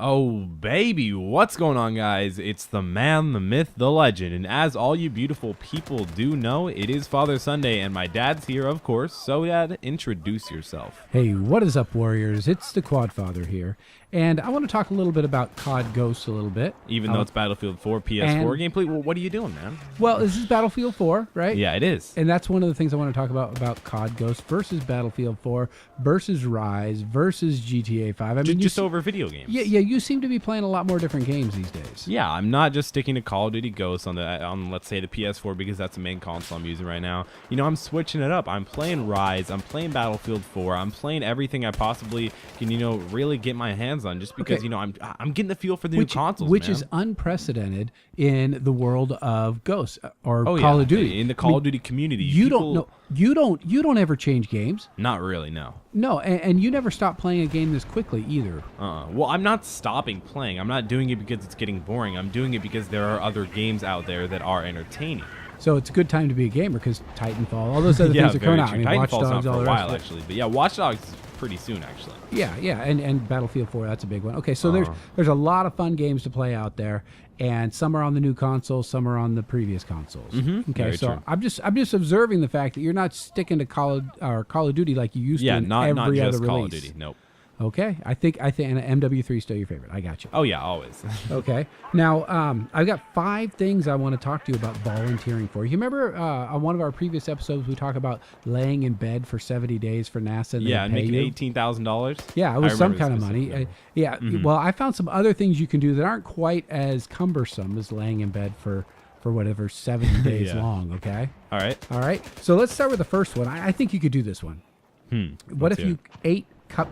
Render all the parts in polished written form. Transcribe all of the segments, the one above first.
Oh, baby, what's going on, guys? It's the man, the myth, the legend, and as all you beautiful people do know, it is Father Sunday, and my dad's here, of course. So, Dad, introduce yourself. Hey, what is up, Warriors? It's the Quad Father here, and I want to talk a little bit about COD Ghosts a little bit. Even though it's Battlefield 4 PS4 gameplay, well, what are you doing, man? Well, this is Battlefield 4, right? Yeah, it is. And that's one of the things I want to talk about COD Ghosts versus Battlefield 4 versus Rise versus GTA 5. I mean, just over video games. Yeah, you seem to be playing a lot more different games these days. Yeah, I'm not just sticking to Call of Duty Ghosts on let's say the PS4 because that's the main console I'm using right now. You know, I'm switching it up. I'm playing Rise, I'm playing Battlefield 4, I'm playing everything I possibly can, really get my hands on just because, I'm getting the feel for the new consoles, which man. is unprecedented in the world of Ghosts or Call of Duty. In the Call of Duty community. You don't ever change games. Not really, no. No, and you never stop playing a game this quickly either. Well, I'm not stopping playing. I'm not doing it because it's getting boring. I'm doing it because there are other games out there that are entertaining. So it's a good time to be a gamer because Titanfall, all those other things are coming out. I mean, Titanfall's Watch not Dogs, for all a the rest while, of it. actually. But yeah, Watch Dogs is pretty soon, actually. Yeah, and Battlefield 4, that's a big one. Okay, so there's a lot of fun games to play out there, and some are on the new consoles, some are on the previous consoles. Okay, Very so true. I'm just observing the fact that you're not sticking to Call of Duty like you used to in not every just other Call release. of Duty. Nope. Okay, I think and MW3 is still your favorite. I got you. Oh yeah, always. Okay. Now, I've got 5 things I want to talk to you about volunteering for. You remember on one of our previous episodes we talked about laying in bed for 70 days for NASA? And Yeah, and they pay making you? $18,000. Yeah, it was some kind of specific money. number. Well, I found some other things you can do that aren't quite as cumbersome as laying in bed for whatever 70 days Yeah. long. Okay. All right. So let's start with the first one. I think you could do this one. What Let's if hear you ate 4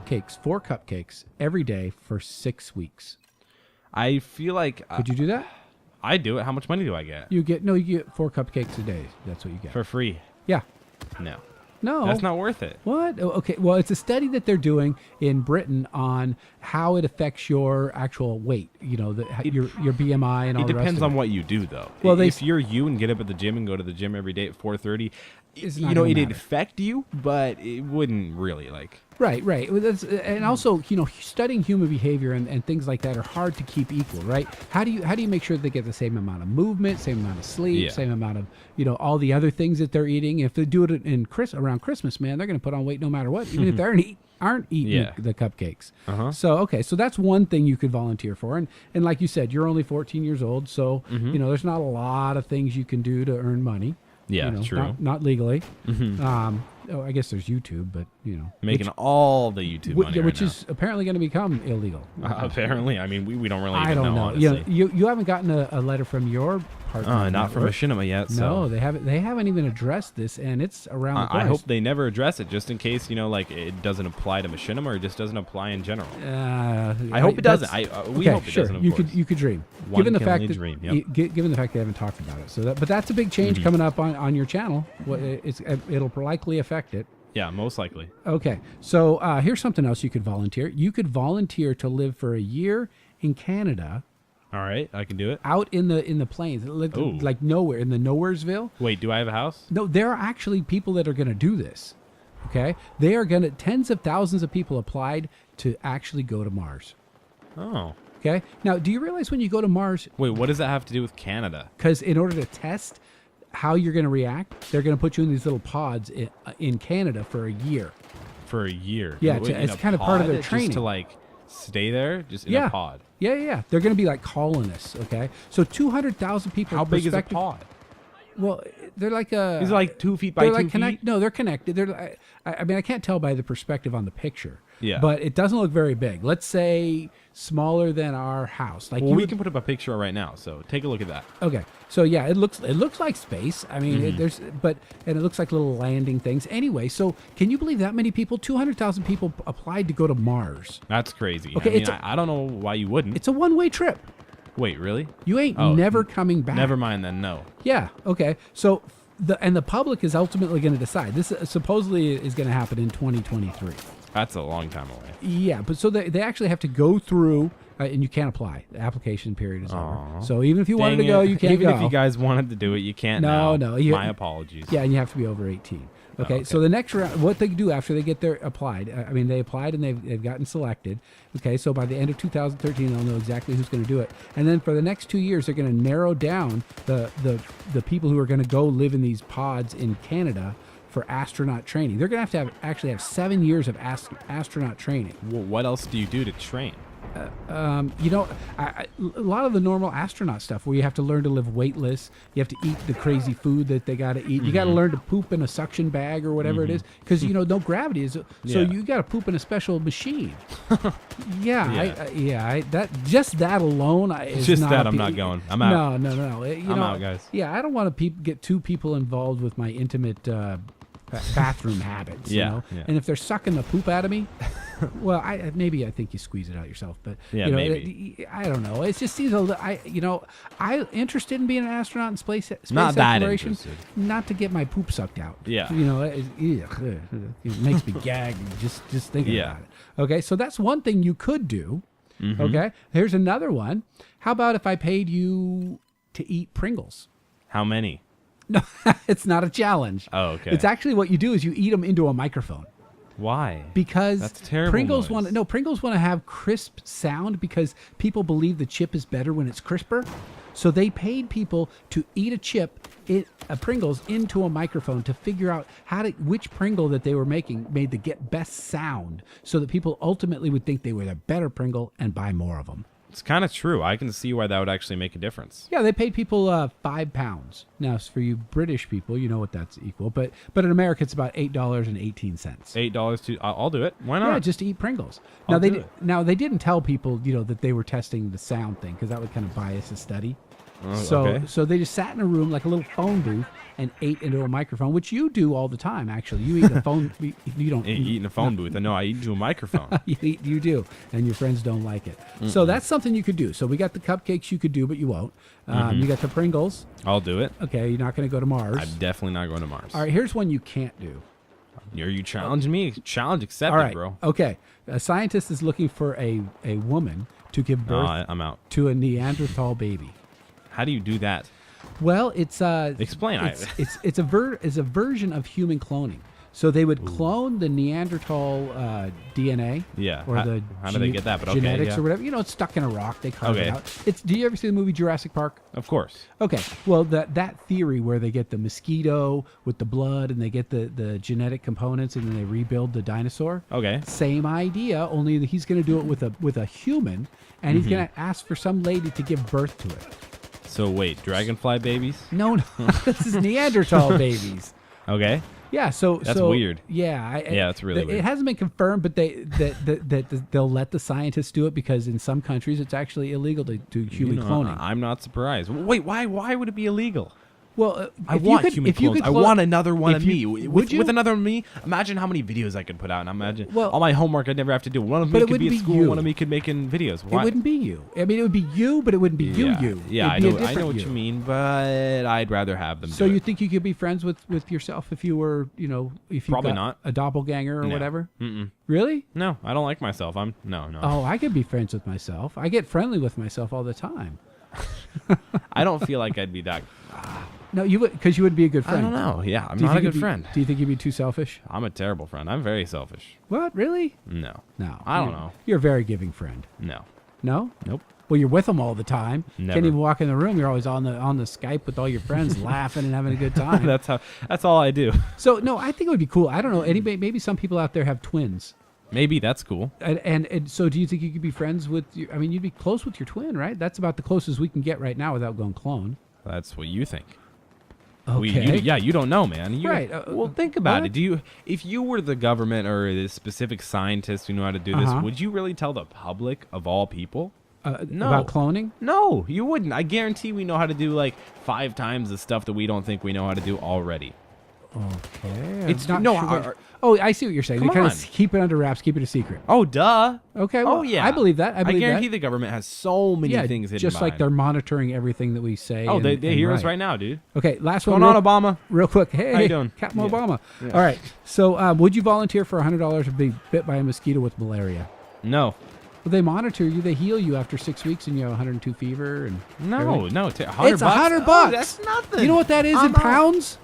cupcakes every day for 6 weeks? I feel like Could you do that? I do it. How much money do I get? You get 4 cupcakes a day. That's what you get. For free? Yeah. No. No. That's not worth it. What? Oh, okay. Well, it's a study that they're doing in Britain on how it affects your actual weight. Your BMI and all It the rest depends of on it. what you do, though. Well, if you're you and get up at the gym and go to the gym every day at 4:30, It's not gonna it'd matter. affect you, but it wouldn't really Right. Well, and also, studying human behavior and things like that are hard to keep equal, right? How do you make sure they get the same amount of movement, same amount of sleep, Yeah. same amount of all the other things that they're eating? If they do it around Christmas, man, they're going to put on weight no matter what, even if they aren't eating Yeah. the cupcakes. Uh-huh. So that's one thing you could volunteer for, and like you said, you're only 14 years old, so there's not a lot of things you can do to earn money. Yeah, true. Not legally. I guess there's YouTube, but making all the YouTube money which right is apparently going to become illegal. now. Apparently. I mean, we don't really I even don't know. honestly. You haven't gotten a letter from your partner. Not from network. Machinima yet. So. No, they haven't. They haven't even addressed this, and it's around the corner. I hope they never address it, just in case it doesn't apply to Machinima or it just doesn't apply in general. I hope it doesn't. We hope it doesn't. Of course. You could dream. One given the can fact only that dream, yep. given the fact they haven't talked about it, but that's a big change coming up on your channel. It'll likely affect it. Yeah, most likely. Okay, so here's something else you could volunteer. You could volunteer to live for a year in Canada. All right, I can do it. Out in the plains, like nowhere, in the Nowheresville. Wait, do I have a house? No, there are actually people that are going to do this. Okay, they are going to. Tens of thousands of people applied to actually go to Mars. Oh. Okay, now do you realize when you go to Mars? Wait, what does that have to do with Canada? Because in order to test how you're going to react, they're going to put you in these little pods in Canada for a year. For a year? Yeah, Wait, it's in a kind of part of their pod? training. Just to stay there, just in a pod. Yeah. They're going to be like colonists. Okay, so 200,000 people. How big is a pod? Well, they're like a. These are like 2 feet by 2 feet. No, they're connected. I mean, I can't tell by the perspective on the picture. Yeah. But it doesn't look very big. Let's say smaller than our house. Well, we can put up a picture right now. So take a look at that. Okay. So yeah, it looks like space. I mean, and it looks like little landing things. Anyway, so can you believe that many people? 200,000 people applied to go to Mars. That's crazy. Okay, I don't know why you wouldn't. It's a one-way trip. Wait, really? You ain't never coming back. Never mind then. No. Yeah. Okay. So the public is ultimately going to decide. This supposedly is going to happen in 2023. That's a long time away. Yeah, but so they actually have to go through, and you can't apply. The application period is over. So even if you wanted to go, you can't Even go. if you guys wanted to do it, you can't now. No. My apologies. Yeah, and you have to be over 18. Okay, so the next round, what they do after they get their applied, I mean, they applied and they've gotten selected. Okay, so by the end of 2013, they'll know exactly who's going to do it. And then for the next 2 years, they're going to narrow down the people who are going to go live in these pods in Canada for astronaut training. They're going to actually have 7 years of astronaut training. Well, what else do you do to train? You know, a lot of the normal astronaut stuff where you have to learn to live weightless, you have to eat the crazy food that they got to eat. You got to learn to poop in a suction bag or whatever it is, because you know no gravity is. So you got to poop in a special machine. That just that alone is just not that I'm not going. I'm out. No. I'm out, guys. Yeah, I don't want to get two people involved with my intimate bathroom habits. Yeah, you know? yeah. And if they're sucking the poop out of me, well, I think you squeeze it out yourself, but yeah, you know, maybe. I don't know. It just seems I'm interested in being an astronaut in space Not that exploration, interested. not to get my poop sucked out. Yeah. You know, it makes me gag just thinking about it. Okay, so that's one thing you could do. Okay, here's another one. How about if I paid you to eat Pringles? How many? No, it's not a challenge. Oh, okay. It's actually what you do is you eat them into a microphone. Why? Because that's terrible Pringles noise. Pringles want to have crisp sound because people believe the chip is better when it's crisper. So they paid people to eat a Pringles into a microphone to figure out which Pringle that they were making made the best sound, so that people ultimately would think they were the better Pringle and buy more of them. It's kind of true. I can see why that would actually make a difference. Yeah, they paid people £5. Now, for you British people, you know what that's equal. But in America, it's about $8.18. $8 to I'll do it. Why not? Yeah, just to eat Pringles. I'll Now do it. Now they didn't tell people, that they were testing the sound thing, because that would kind of bias the study. Okay. So they just sat in a room like a little phone booth and ate into a microphone, which you do all the time. Actually, you eat a phone. You don't eat in a phone booth. I know. I eat into a microphone. You do, and your friends don't like it. So that's something you could do. So we got the cupcakes you could do, but you won't. You got the Pringles. I'll do it. Okay, you're not going to go to Mars. I'm definitely not going to Mars. All right, here's one you can't do. Are you challenging me? Challenge accepted, All right, bro. okay. A scientist is looking for a woman to give birth I'm out. to a Neanderthal baby. How do you do that? Well, it's Explain. It's a version of human cloning. So they would clone the Neanderthal DNA. Yeah. Or how do they get that? But okay, genetics yeah. or whatever. It's stuck in a rock. They carve it Okay. out. Do you ever see the movie Jurassic Park? Of course. Okay. Well, that theory where they get the mosquito with the blood and they get the genetic components and then they rebuild the dinosaur. Okay. Same idea, only that he's going to do it with a human, and he's going to ask for some lady to give birth to it. So wait, dragonfly babies? No, this is Neanderthal babies. Okay. Yeah, That's weird. Yeah, it's really weird. It hasn't been confirmed, but they'll let the scientists do it because in some countries it's actually illegal to do human cloning. I'm not surprised. Wait, why would it be illegal? Well, I want human clones. I want another one of me. Would you? With another me, imagine how many videos I could put out. And imagine Well, all my homework I'd never have to do. One of but me it could be wouldn't at be school. you. One of me could make in videos. Why? It wouldn't be you. I mean, it would be you, but it wouldn't be you. Yeah, It'd be a I know different what you. you mean, but I'd rather have them. So do you it. think you could be friends with yourself if you were, if you Probably got not. a doppelganger or No. whatever? Mm-mm. Really? No, I don't like myself. No. Oh, I could be friends with myself. I get friendly with myself all the time. I don't feel like I'd be that. No, you would, because you would be a good friend. I don't know. Yeah, I'm Do you not a think you'd good be- friend. Do you think you'd be too selfish? I'm a terrible friend. I'm very selfish. What? Really? No. No. I don't You're- know. You're a very giving friend. No. No? Nope. Well, you're with them all the time. Never. Can't even walk in the room. You're always on the Skype with all your friends, laughing and having a good time. That's all I do. So no, I think it would be cool. I don't know. Maybe some people out there have twins. Maybe that's cool. And so do you think you could be friends with you'd be close with your twin, right? That's about the closest we can get right now without going clone. That's what you think. Okay. You don't know, man. Right. Well, think about what? it. If you were the government or the specific scientist who knew how to do this, Uh-huh. would you really tell the public of all people? No. About cloning? No, you wouldn't. I guarantee we know how to do like 5 times the stuff that we don't think we know how to do already. Okay. It's I'm no. not sure what- I see what you're saying. Come They kind on. of keep it under wraps, keep it a secret. Oh, duh. Okay. Well, Oh, yeah. I believe that. I believe guarantee that. the government has so many things hidden just like behind. they're monitoring everything that we say. Oh, and- they and hear us write. right now, dude. Okay, last What's one. going on, Obama? Real quick. Hey, How you doing? Captain Yeah. Obama. Yeah. All right. So, would you volunteer for $100 to be bit by a mosquito with malaria? No. Well, they monitor you. They heal you after 6 weeks, and you have 102 fever and No, everything. no. It's $100. $100. Oh, that's nothing. You know what that is in I'm out. pounds?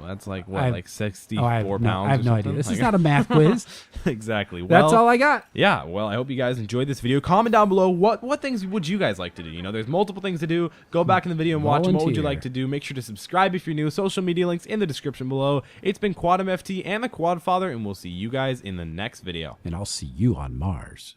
That's like what, like 64 I have pounds? no, I have or no idea. something? This is Like- not a math quiz. Exactly. Well, That's all I got. Yeah, well, I hope you guys enjoyed this video. Comment down below what things would you guys like to do. You know, there's multiple things to do. Go back in the video and watch them. What would you Volunteer. like to do? Make sure to subscribe if you're new. Social media links in the description below. It's been Quadum FT and the Quad Father, and we'll see you guys in the next video. And I'll see you on Mars.